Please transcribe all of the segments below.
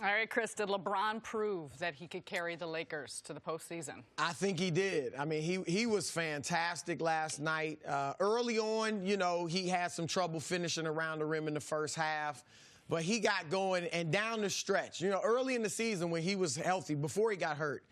All right, Chris, did LeBron prove that he could carry the Lakers to the postseason? I think he did. I mean, he was fantastic last night. Early on, you know, he had some trouble finishing around the rim in the first half, but he got going. And down the stretch, you know, early in the season when he was healthy, before he got hurt,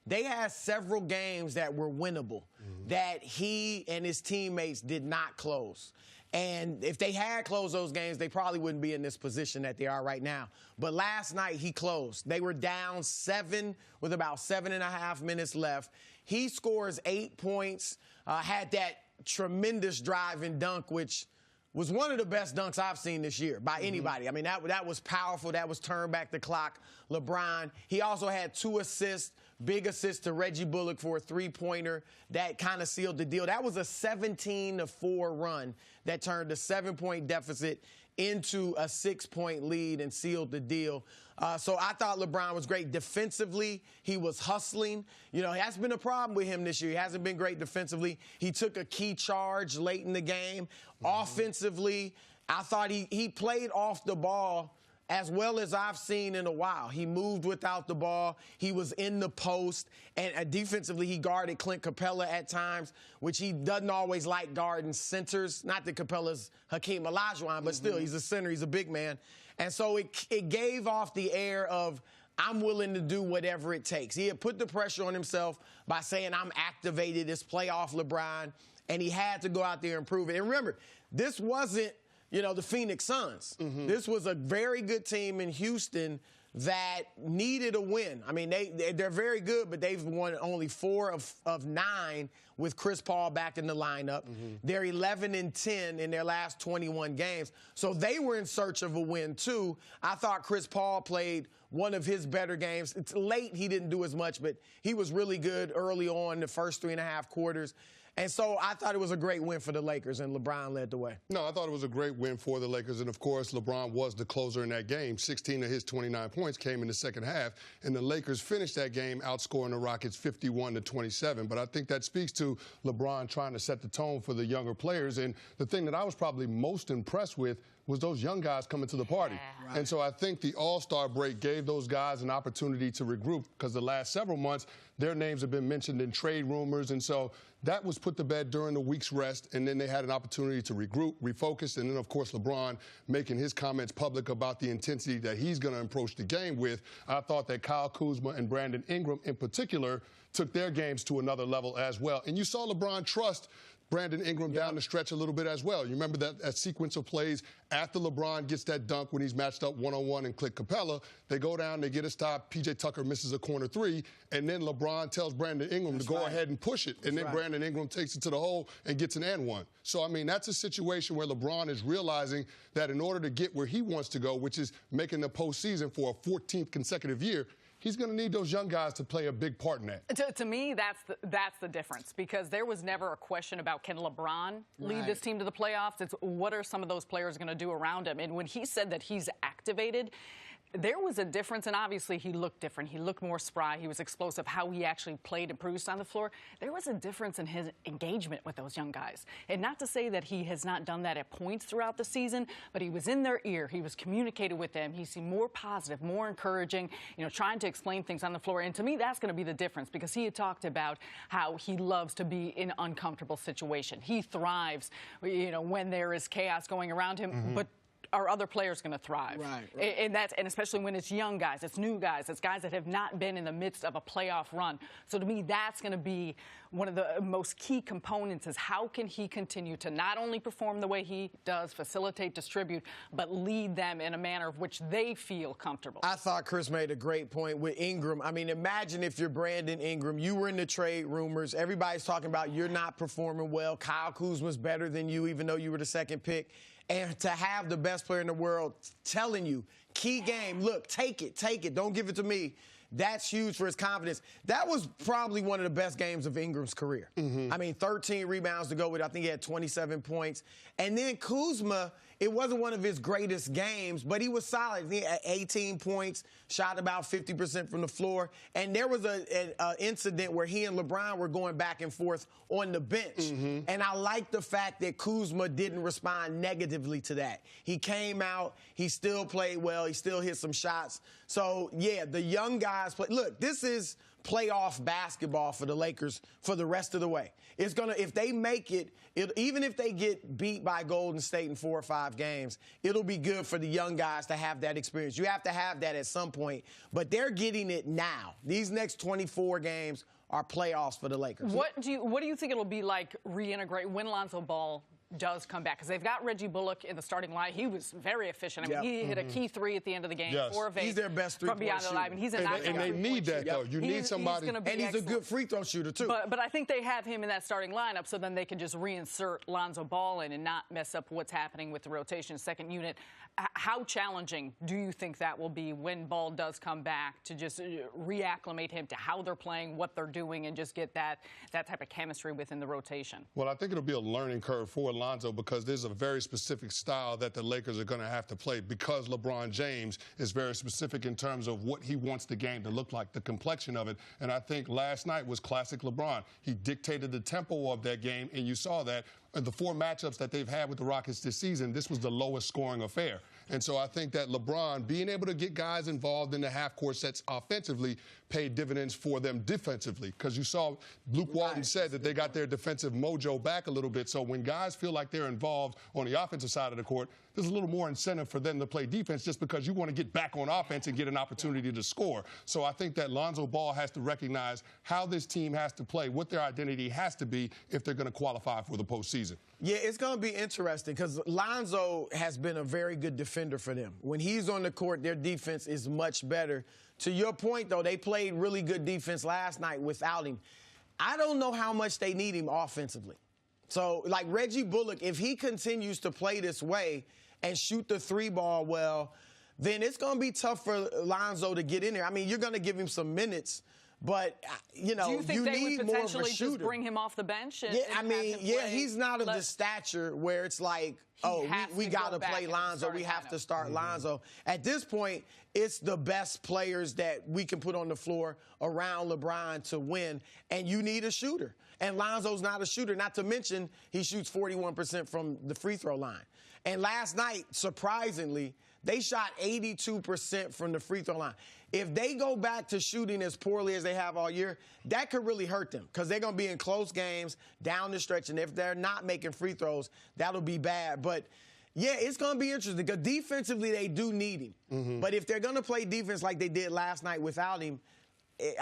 they had several games that were winnable that he and his teammates did not close. And if they had closed those games, they probably wouldn't be in this position that they are right now. But last night, he closed. They were down 7 with about 7.5 minutes left. He scores 8 points, had that tremendous drive and dunk, which was one of the best dunks I've seen this year by anybody. I mean, that was powerful. That was turn back the clock, LeBron. He also had 2 assists, big assist to Reggie Bullock for a 3-pointer that kind of sealed the deal. That was a 17-4 run that turned a 7-point deficit into a 6-point lead and sealed the deal. So I thought LeBron was great defensively. He was hustling. You know, that's been a problem with him this year. He hasn't been great defensively. He took a key charge late in the game. Offensively, I thought he played off the ball as well as I've seen in a while. He moved without the ball. He was in the post. And defensively, he guarded Clint Capella at times, which he doesn't always like guarding centers. Not that Capella's Hakeem Olajuwon, but still, he's a center. He's a big man. And so it gave off the air of, I'm willing to do whatever it takes. He had put the pressure on himself by saying, I'm activated, this playoff LeBron, and he had to go out there and prove it. And remember, this wasn't, you know, the Phoenix Suns. This was a very good team in Houston that needed a win. I mean, they're very good, but they've won only 4 of 9 with Chris Paul back in the lineup. They're 11-10 in their last 21 games. So they were in search of a win, too. I thought Chris Paul played one of his better games. It's late, he didn't do as much, but he was really good early on the first 3.5 quarters. And so I thought it was a great win for the Lakers, and LeBron led the way. No, I thought it was a great win for the Lakers. And, of course, LeBron was the closer in that game. 16 of his 29 points came in the second half. And the Lakers finished that game outscoring the Rockets 51-27. But I think that speaks to LeBron trying to set the tone for the younger players. And the thing that I was probably most impressed with was those young guys coming to the party. Yeah. And so I think the All-Star break gave those guys an opportunity to regroup because the last several months, their names have been mentioned in trade rumors. And so that was put to bed during the week's rest, and then they had an opportunity to regroup, refocus, and then, of course, LeBron making his comments public about the intensity that he's going to approach the game with. I thought that Kyle Kuzma and Brandon Ingram in particular took their games to another level as well. And you saw LeBron trust Brandon Ingram down the stretch a little bit as well. You remember that sequence of plays after LeBron gets that dunk when he's matched up one-on-one and Clint Capella. They go down, they get a stop. P.J. Tucker misses a corner 3, and then LeBron tells Brandon Ingram to go ahead and push it. And then Brandon Ingram takes it to the hole and gets an and one. So, I mean, that's a situation where LeBron is realizing that in order to get where he wants to go, which is making the postseason for a 14th consecutive year, he's going to need those young guys to play a big part in that. To me, that's the difference, because there was never a question about can LeBron lead this team to the playoffs. It's what are some of those players going to do around him. And when he said that he's activated, there was a difference, and obviously he looked different. He looked more spry. He was explosive. How he actually played and produced on the floor, there was a difference in his engagement with those young guys. And not to say that he has not done that at points throughout the season, but he was in their ear. He was communicating with them. He seemed more positive, more encouraging, you know, trying to explain things on the floor. And to me, that's going to be the difference, because he had talked about how he loves to be in uncomfortable situations. He thrives, you know, when there is chaos going around him, but are other players going to thrive? And especially when it's young guys, it's new guys, it's guys that have not been in the midst of a playoff run. So to me, that's going to be one of the most key components, is how can he continue to not only perform the way he does, facilitate, distribute, but lead them in a manner of which they feel comfortable. I thought Chris made a great point with Ingram. I mean, imagine if you're Brandon Ingram, you were in the trade rumors, everybody's talking about you're not performing well, Kyle Kuzma's better than you, even though you were the second pick. And to have the best player in the world telling you, key game, look, take it, don't give it to me. That's huge for his confidence. That was probably one of the best games of Ingram's career. I mean, 13 rebounds to go with. I think he had 27 points. And then Kuzma, it wasn't one of his greatest games, but he was solid. He had 18 points, shot about 50% from the floor. And there was an incident where he and LeBron were going back and forth on the bench. And I like the fact that Kuzma didn't respond negatively to that. He came out, he still played well, he still hit some shots So, yeah, the young guys play. Look, this is playoff basketball for the Lakers for the rest of the way. It's going to, if they make it, even if they get beat by Golden State in 4 or 5 games, it'll be good for the young guys to have that experience. You have to have that at some point, but they're getting it now. These next 24 games are playoffs for the Lakers. What do you think it'll be like reintegrate when Lonzo Ball does come back? Because they've got Reggie Bullock in the starting line. He was very efficient. I mean, he hit a key 3 at the end of the game. Yes. 4 of 8. He's their best three-point from beyond the line. He's a and they need that, though. You need somebody. And he's a good free throw shooter, too. But I think they have him in that starting lineup so then they can just reinsert Lonzo Ball in and not mess up what's happening with the rotation second unit. How challenging do you think that will be when Ball does come back to just reacclimate him to how they're playing, what they're doing, and just get that type of chemistry within the rotation? Well, I think it'll be a learning curve for Lonzo because there's a very specific style that the Lakers are going to have to play because LeBron James is very specific in terms of what he wants the game to look like, the complexion of it. And I think last night was classic LeBron. He dictated the tempo of that game, and you saw that. In the 4 matchups that they've had with the Rockets this season, this was the lowest scoring affair. And so I think that LeBron being able to get guys involved in the half-court sets offensively paid dividends for them defensively because you saw Luke Walton said that they got their defensive mojo back a little bit. So when guys feel like they're involved on the offensive side of the court, there's a little more incentive for them to play defense just because you want to get back on offense and get an opportunity to score. So I think that Lonzo Ball has to recognize how this team has to play, what their identity has to be if they're going to qualify for the postseason. Yeah, it's going to be interesting because Lonzo has been a very good defender for them. When he's on the court, their defense is much better. To your point, though, they played really good defense last night without him. I don't know how much they need him offensively. So, like Reggie Bullock, if he continues to play this way and shoot the 3-ball well, then it's going to be tough for Lonzo to get in there. I mean, you're going to give him some minutes, but, you know, do you think you they need would more of a potentially shooter. Just bring him off the bench? And, Yeah, and I mean, yeah, he's not of the stature where it's like, oh, we got to play Lonzo. We have to start Lonzo. At this point, it's the best players that we can put on the floor around LeBron to win, and you need a shooter. And Lonzo's not a shooter, not to mention he shoots 41% from the free throw line. And last night, surprisingly, they shot 82% from the free throw line. If they go back to shooting as poorly as they have all year, that could really hurt them because they're going to be in close games down the stretch. And if they're not making free throws, that'll be bad. But, yeah, it's going to be interesting because defensively they do need him. But if they're going to play defense like they did last night without him,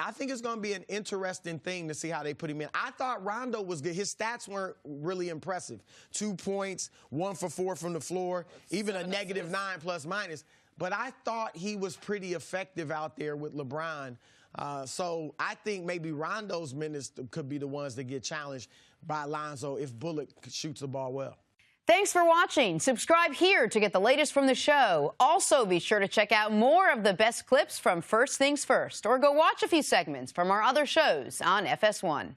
I think it's going to be an interesting thing to see how they put him in. I thought Rondo was good. His stats weren't really impressive. 2 points, 1 for 4 from the floor, even a -9 plus-minus. But I thought he was pretty effective out there with LeBron. So I think maybe Rondo's minutes could be the ones that get challenged by Lonzo if Bullock shoots the ball well. Thanks for watching. Subscribe here to get the latest from the show. Also, be sure to check out more of the best clips from First Things First, or go watch a few segments from our other shows on FS1.